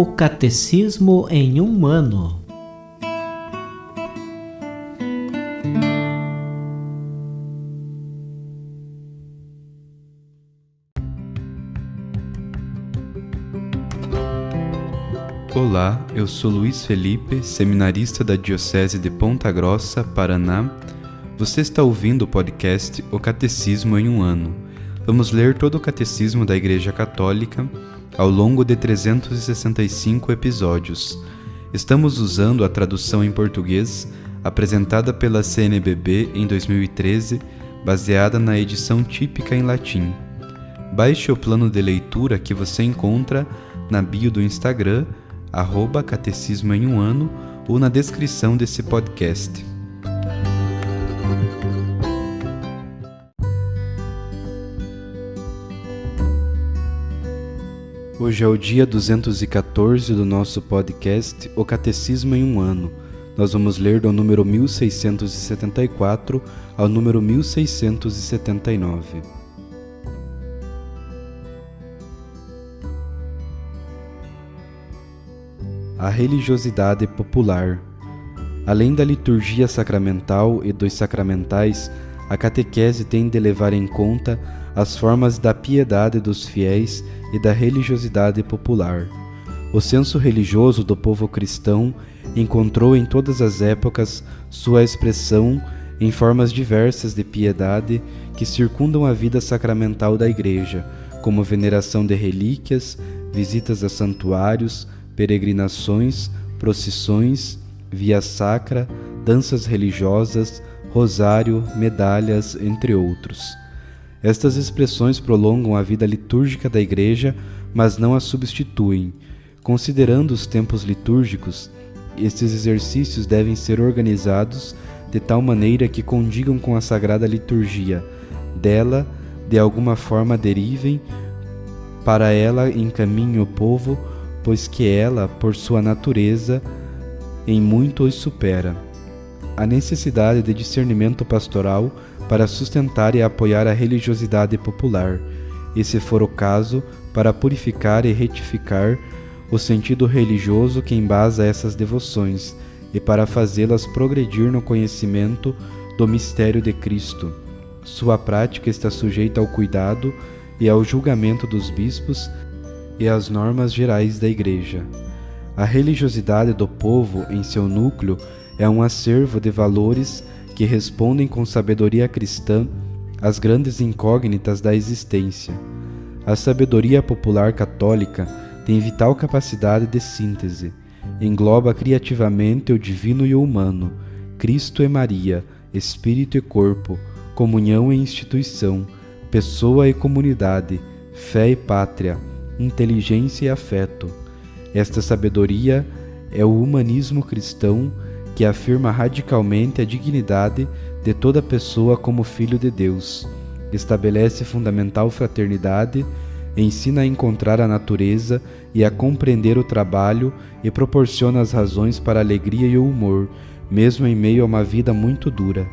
O Catecismo em um ano. Olá, eu sou Luiz Felipe, seminarista da Diocese de Ponta Grossa, Paraná. Você está ouvindo o podcast O Catecismo em um ano. Vamos ler todo o Catecismo da Igreja Católica ao longo de 365 episódios. Estamos usando a tradução em português apresentada pela CNBB em 2013, baseada na edição típica em latim. Baixe o plano de leitura que você encontra na bio do Instagram, @Catecismo em um ano, ou na descrição desse podcast. Hoje é o dia 214 do nosso podcast O Catecismo em um ano. Nós vamos ler do número 1674 ao número 1679. A religiosidade popular. Além da liturgia sacramental e dos sacramentais, a catequese tem de levar em conta as formas da piedade dos fiéis e da religiosidade popular. O senso religioso do povo cristão encontrou em todas as épocas sua expressão em formas diversas de piedade que circundam a vida sacramental da Igreja, como veneração de relíquias, visitas a santuários, peregrinações, procissões, via sacra, danças religiosas, rosário, medalhas, entre outros. Estas expressões prolongam a vida litúrgica da Igreja, mas não a substituem. Considerando os tempos litúrgicos, estes exercícios devem ser organizados de tal maneira que condigam com a Sagrada Liturgia. Dela, de alguma forma derivem, para ela encaminhe o povo, pois que ela, por sua natureza, em muito os supera. A necessidade de discernimento pastoral para sustentar e apoiar a religiosidade popular, e, se for o caso, para purificar e retificar o sentido religioso que embasa essas devoções, e para fazê-las progredir no conhecimento do mistério de Cristo. Sua prática está sujeita ao cuidado e ao julgamento dos bispos e às normas gerais da Igreja. A religiosidade do povo, em seu núcleo, é um acervo de valores que respondem com sabedoria cristã às grandes incógnitas da existência. A sabedoria popular católica tem vital capacidade de síntese, engloba criativamente o divino e o humano, Cristo e Maria, espírito e corpo, comunhão e instituição, pessoa e comunidade, fé e pátria, inteligência e afeto. Esta sabedoria é o humanismo cristão, que afirma radicalmente a dignidade de toda pessoa como filho de Deus, estabelece fundamental fraternidade, ensina a encontrar a natureza e a compreender o trabalho e proporciona as razões para a alegria e o humor, mesmo em meio a uma vida muito dura.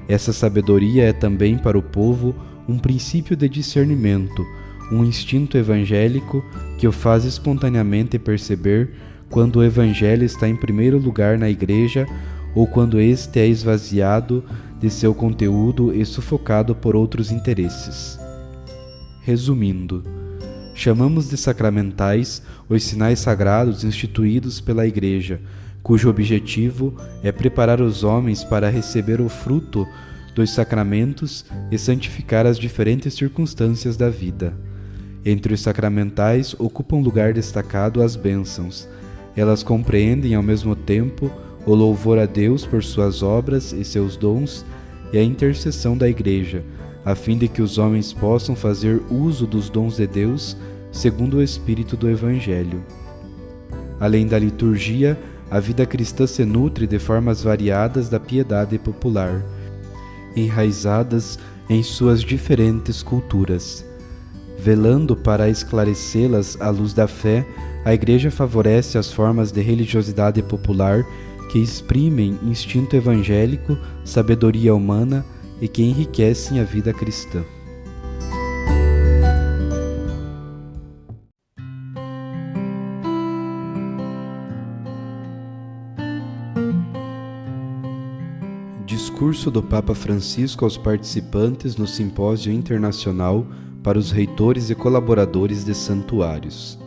Essa sabedoria é também para o povo um princípio de discernimento, um instinto evangélico que o faz espontaneamente perceber quando o Evangelho está em primeiro lugar na Igreja ou quando este é esvaziado de seu conteúdo e sufocado por outros interesses. Resumindo, chamamos de sacramentais os sinais sagrados instituídos pela Igreja, cujo objetivo é preparar os homens para receber o fruto dos sacramentos e santificar as diferentes circunstâncias da vida. Entre os sacramentais ocupam lugar destacado as bênçãos. Elas compreendem ao mesmo tempo o louvor a Deus por suas obras e seus dons e a intercessão da Igreja, a fim de que os homens possam fazer uso dos dons de Deus segundo o espírito do Evangelho. Além da liturgia, a vida cristã se nutre de formas variadas da piedade popular, enraizadas em suas diferentes culturas. Velando para esclarecê-las à luz da fé, a Igreja favorece as formas de religiosidade popular que exprimem instinto evangélico, sabedoria humana e que enriquecem a vida cristã. Discurso do Papa Francisco aos participantes no Simpósio Internacional para os Reitores e Colaboradores de Santuários.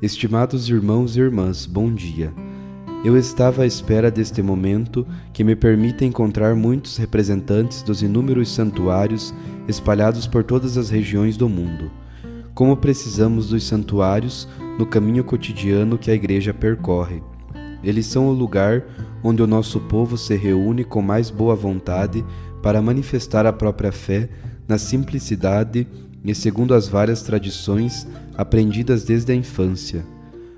Estimados irmãos e irmãs, bom dia. Eu estava à espera deste momento que me permita encontrar muitos representantes dos inúmeros santuários espalhados por todas as regiões do mundo. Como precisamos dos santuários no caminho cotidiano que a Igreja percorre. Eles são o lugar onde o nosso povo se reúne com mais boa vontade para manifestar a própria fé na simplicidade e segundo as várias tradições aprendidas desde a infância.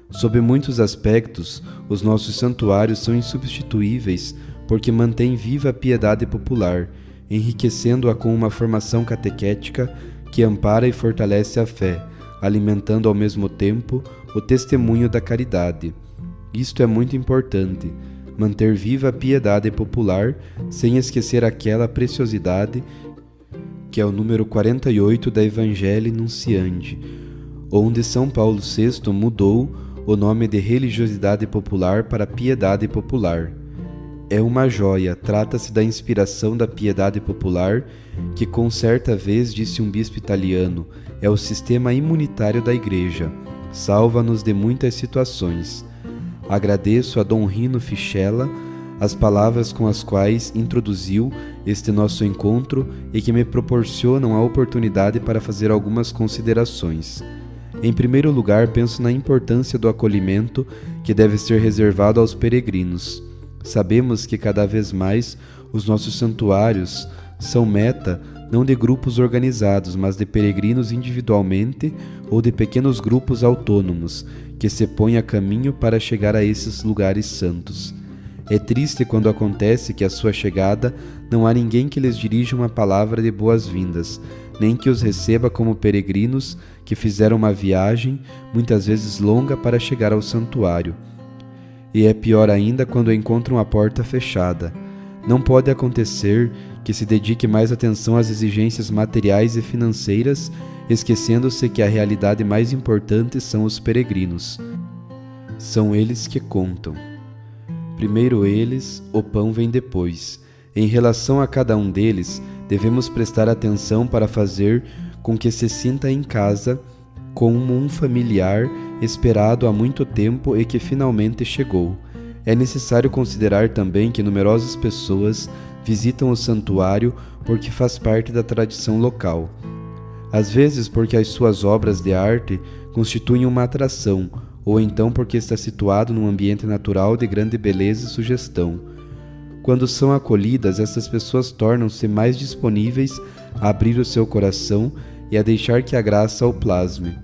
Sob muitos aspectos, os nossos santuários são insubstituíveis porque mantêm viva a piedade popular, enriquecendo-a com uma formação catequética que ampara e fortalece a fé, alimentando ao mesmo tempo o testemunho da caridade. Isto é muito importante, manter viva a piedade popular sem esquecer aquela preciosidade que é o número 48 da Evangelii Nunciandi, onde São Paulo VI mudou o nome de religiosidade popular para piedade popular. É uma joia, trata-se da inspiração da piedade popular, que com certa vez disse um bispo italiano, é o sistema imunitário da Igreja, salva-nos de muitas situações. Agradeço a Dom Rino Fichella as palavras com as quais introduziu este nosso encontro e que me proporcionam a oportunidade para fazer algumas considerações. Em primeiro lugar, penso na importância do acolhimento que deve ser reservado aos peregrinos. Sabemos que cada vez mais os nossos santuários são meta não de grupos organizados, mas de peregrinos individualmente ou de pequenos grupos autônomos que se põem a caminho para chegar a esses lugares santos. É triste quando acontece que à sua chegada não há ninguém que lhes dirija uma palavra de boas-vindas, nem que os receba como peregrinos que fizeram uma viagem, muitas vezes longa, para chegar ao santuário. E é pior ainda quando encontram a porta fechada. Não pode acontecer que se dedique mais atenção às exigências materiais e financeiras, esquecendo-se que a realidade mais importante são os peregrinos. São eles que contam. Primeiro eles, o pão vem depois. Em relação a cada um deles, devemos prestar atenção para fazer com que se sinta em casa como um familiar esperado há muito tempo e que finalmente chegou. É necessário considerar também que numerosas pessoas visitam o santuário porque faz parte da tradição local. Às vezes porque as suas obras de arte constituem uma atração, ou então porque está situado num ambiente natural de grande beleza e sugestão. Quando são acolhidas, essas pessoas tornam-se mais disponíveis a abrir o seu coração e a deixar que a graça o plasme.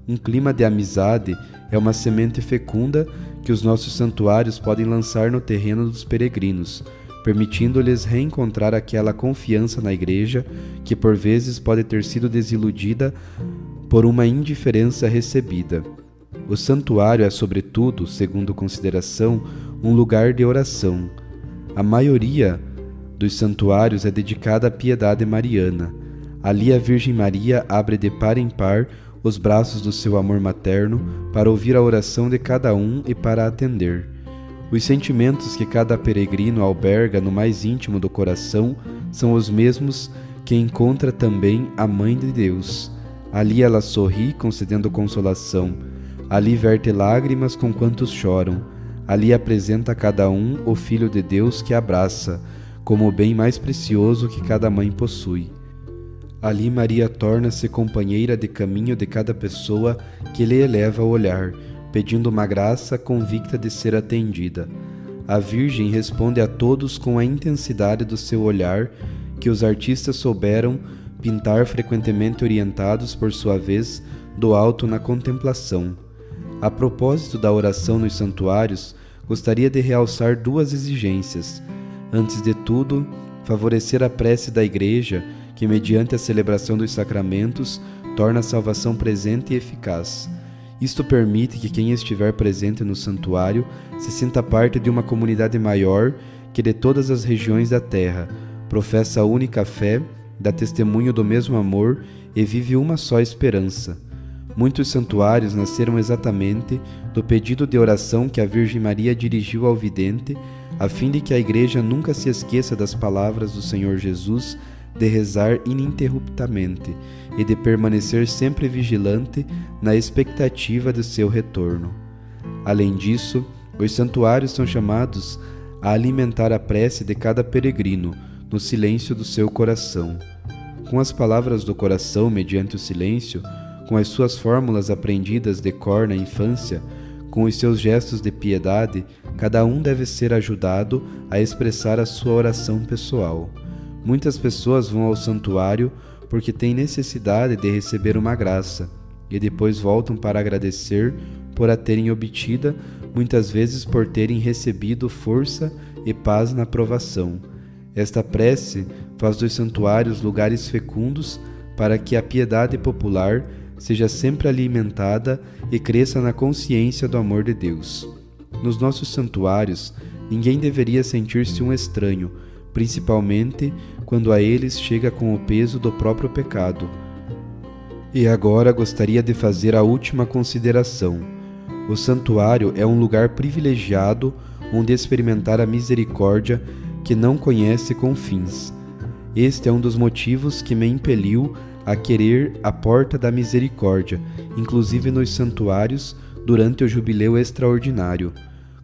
Um clima de amizade é uma semente fecunda que os nossos santuários podem lançar no terreno dos peregrinos, permitindo-lhes reencontrar aquela confiança na Igreja que por vezes pode ter sido desiludida por uma indiferença recebida. O santuário é, sobretudo, segundo consideração, um lugar de oração. A maioria dos santuários é dedicada à piedade mariana. Ali a Virgem Maria abre de par em par os braços do seu amor materno para ouvir a oração de cada um e para atender. Os sentimentos que cada peregrino alberga no mais íntimo do coração são os mesmos que encontra também a Mãe de Deus. Ali ela sorri, concedendo consolação. Ali verte lágrimas com quantos choram. Ali apresenta a cada um o Filho de Deus que abraça, como o bem mais precioso que cada mãe possui. Ali Maria torna-se companheira de caminho de cada pessoa que lhe eleva o olhar, pedindo uma graça convicta de ser atendida. A Virgem responde a todos com a intensidade do seu olhar, que os artistas souberam pintar, frequentemente orientados, por sua vez, do alto na contemplação. A propósito da oração nos santuários, gostaria de realçar duas exigências. Antes de tudo, favorecer a prece da Igreja, que mediante a celebração dos sacramentos, torna a salvação presente e eficaz. Isto permite que quem estiver presente no santuário se sinta parte de uma comunidade maior que de todas as regiões da terra, professa a única fé, dá testemunho do mesmo amor e vive uma só esperança. Muitos santuários nasceram exatamente do pedido de oração que a Virgem Maria dirigiu ao vidente, a fim de que a Igreja nunca se esqueça das palavras do Senhor Jesus de rezar ininterruptamente e de permanecer sempre vigilante na expectativa de seu retorno. Além disso, os santuários são chamados a alimentar a prece de cada peregrino no silêncio do seu coração. Com as palavras do coração mediante o silêncio, com as suas fórmulas aprendidas de cor na infância, com os seus gestos de piedade, cada um deve ser ajudado a expressar a sua oração pessoal. Muitas pessoas vão ao santuário porque têm necessidade de receber uma graça e depois voltam para agradecer por a terem obtida, muitas vezes por terem recebido força e paz na provação. Esta prece faz dos santuários lugares fecundos para que a piedade popular seja sempre alimentada e cresça na consciência do amor de Deus. Nos nossos santuários, ninguém deveria sentir-se um estranho, principalmente quando a eles chega com o peso do próprio pecado. E agora gostaria de fazer a última consideração. O santuário é um lugar privilegiado onde experimentar a misericórdia que não conhece confins. Este é um dos motivos que me impeliu a querer a porta da misericórdia, inclusive nos santuários, durante o jubileu extraordinário.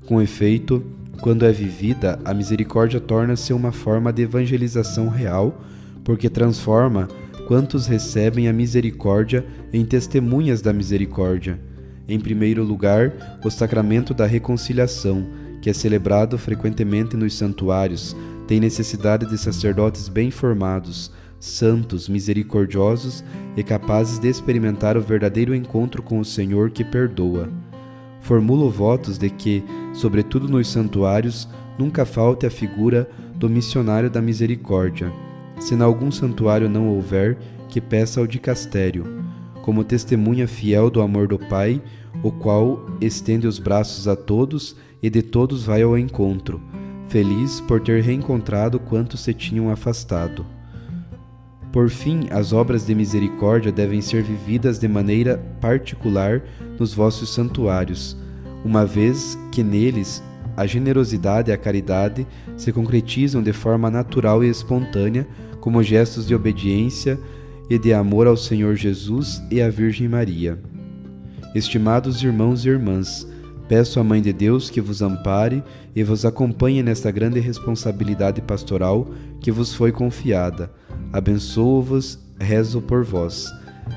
Com efeito, quando é vivida, a misericórdia torna-se uma forma de evangelização real, porque transforma quantos recebem a misericórdia em testemunhas da misericórdia. Em primeiro lugar, o sacramento da reconciliação, que é celebrado frequentemente nos santuários, tem necessidade de sacerdotes bem formados, santos, misericordiosos e capazes de experimentar o verdadeiro encontro com o Senhor que perdoa. Formulo votos de que, sobretudo nos santuários, nunca falte a figura do missionário da misericórdia. Se em algum santuário não houver, que peça ao dicastério, como testemunha fiel do amor do Pai, o qual estende os braços a todos e de todos vai ao encontro, feliz por ter reencontrado quantos se tinham afastado. Por fim, as obras de misericórdia devem ser vividas de maneira particular nos vossos santuários, uma vez que neles a generosidade e a caridade se concretizam de forma natural e espontânea, como gestos de obediência e de amor ao Senhor Jesus e à Virgem Maria. Estimados irmãos e irmãs, peço à Mãe de Deus que vos ampare e vos acompanhe nesta grande responsabilidade pastoral que vos foi confiada. Abençoo-vos, rezo por vós.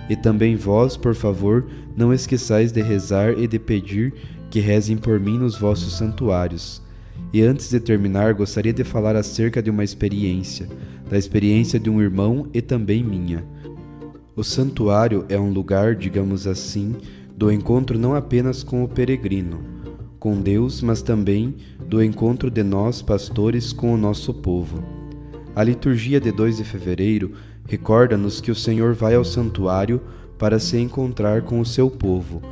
E também vós, por favor, não esqueçais de rezar e de pedir que rezem por mim nos vossos santuários. E antes de terminar, gostaria de falar acerca de uma experiência, da experiência de um irmão e também minha. O santuário é um lugar, digamos assim, do encontro não apenas com o peregrino, com Deus, mas também do encontro de nós, pastores, com o nosso povo. A liturgia de 2 de fevereiro recorda-nos que o Senhor vai ao santuário para se encontrar com o seu povo,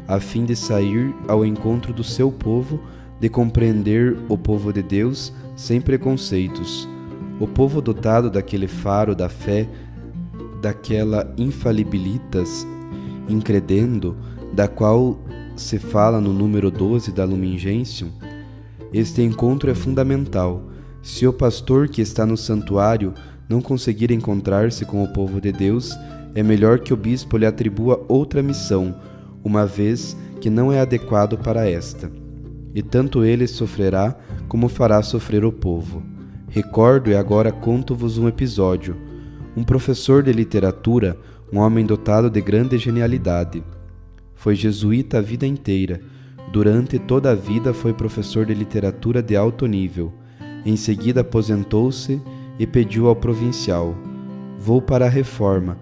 a fim de sair ao encontro do seu povo, de compreender o povo de Deus sem preconceitos. O povo dotado daquele faro da fé, daquela infalibilitas incredendo, da qual se fala no número 12 da Lumen Gentium. Este encontro é fundamental. Se o pastor que está no santuário não conseguir encontrar-se com o povo de Deus, é melhor que o bispo lhe atribua outra missão, uma vez que não é adequado para esta. E tanto ele sofrerá como fará sofrer o povo. Recordo e agora conto-vos um episódio. Um professor de literatura, um homem dotado de grande genialidade. Foi jesuíta a vida inteira. Durante toda a vida foi professor de literatura de alto nível. Em seguida aposentou-se e pediu ao provincial: "Vou para a reforma,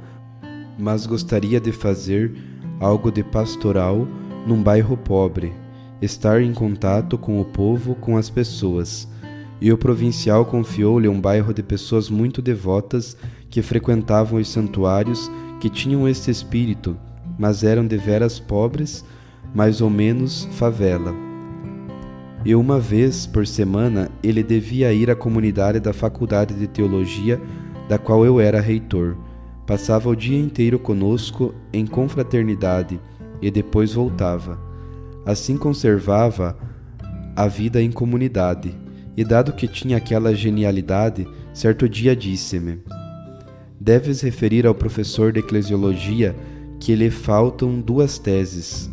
mas gostaria de fazer algo de pastoral num bairro pobre, estar em contato com o povo, com as pessoas." E o provincial confiou-lhe um bairro de pessoas muito devotas que frequentavam os santuários, que tinham este espírito, mas eram deveras pobres, mais ou menos favela. E uma vez por semana ele devia ir à comunidade da Faculdade de Teologia, da qual eu era reitor. Passava o dia inteiro conosco em confraternidade e depois voltava. Assim conservava a vida em comunidade, e dado que tinha aquela genialidade, certo dia disse-me: deves referir ao professor de eclesiologia que lhe faltam 2 teses.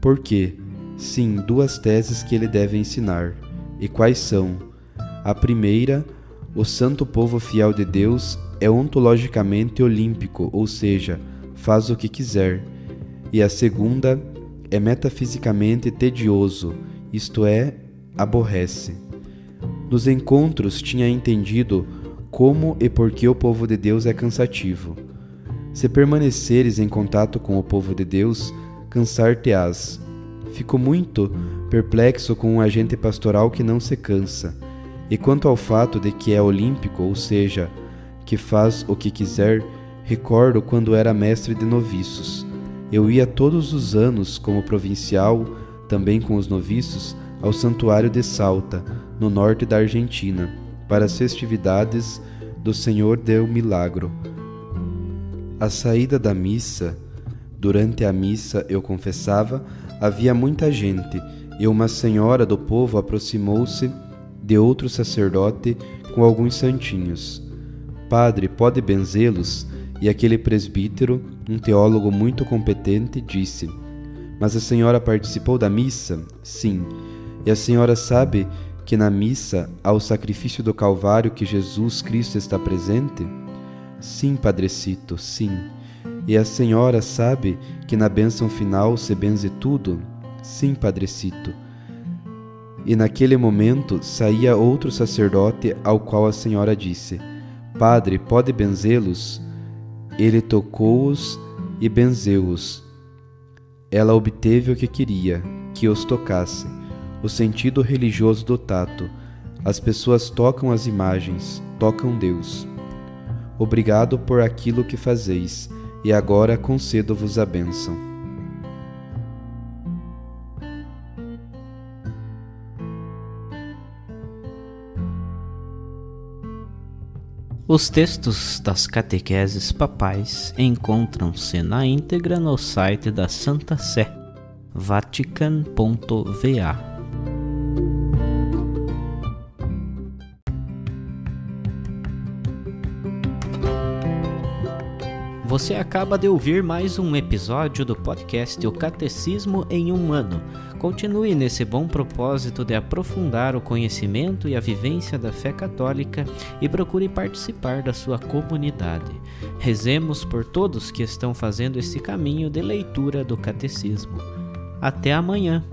Por quê? Sim, 2 teses que ele deve ensinar. E quais são? A primeira, o santo povo fiel de Deus é ontologicamente olímpico, ou seja, faz o que quiser. E a segunda é metafisicamente tedioso, isto é, aborrece. Nos encontros tinha entendido como e por que o povo de Deus é cansativo. Se permaneceres em contato com o povo de Deus, cansar-te-ás. Fico muito perplexo com um agente pastoral que não se cansa. E quanto ao fato de que é olímpico, ou seja, que faz o que quiser, recordo quando era mestre de noviços. Eu ia todos os anos, como provincial, também com os noviços, ao santuário de Salta, no norte da Argentina, para as festividades do Senhor del Milagro. À saída da missa, durante a missa, eu confessava, havia muita gente, e uma senhora do povo aproximou-se de outro sacerdote com alguns santinhos. Padre, pode benzê-los? E aquele presbítero, um teólogo muito competente, disse: mas a senhora participou da missa? Sim. E a senhora sabe que na missa há o sacrifício do Calvário, que Jesus Cristo está presente? Sim, padrecito, sim. E a senhora sabe que na bênção final se benze tudo? Sim, padrecito. E naquele momento saía outro sacerdote, ao qual a senhora disse: Padre, pode benzê-los? Ele tocou-os e benzeu-os. Ela obteve o que queria, que os tocasse. O sentido religioso do tato. As pessoas tocam as imagens, tocam Deus. Obrigado por aquilo que fazeis, e agora concedo-vos a bênção. Os textos das catequeses papais encontram-se na íntegra no site da Santa Sé, vatican.va. Você acaba de ouvir mais um episódio do podcast O Catecismo em um Ano. Continue nesse bom propósito de aprofundar o conhecimento e a vivência da fé católica e procure participar da sua comunidade. Rezemos por todos que estão fazendo esse caminho de leitura do Catecismo. Até amanhã!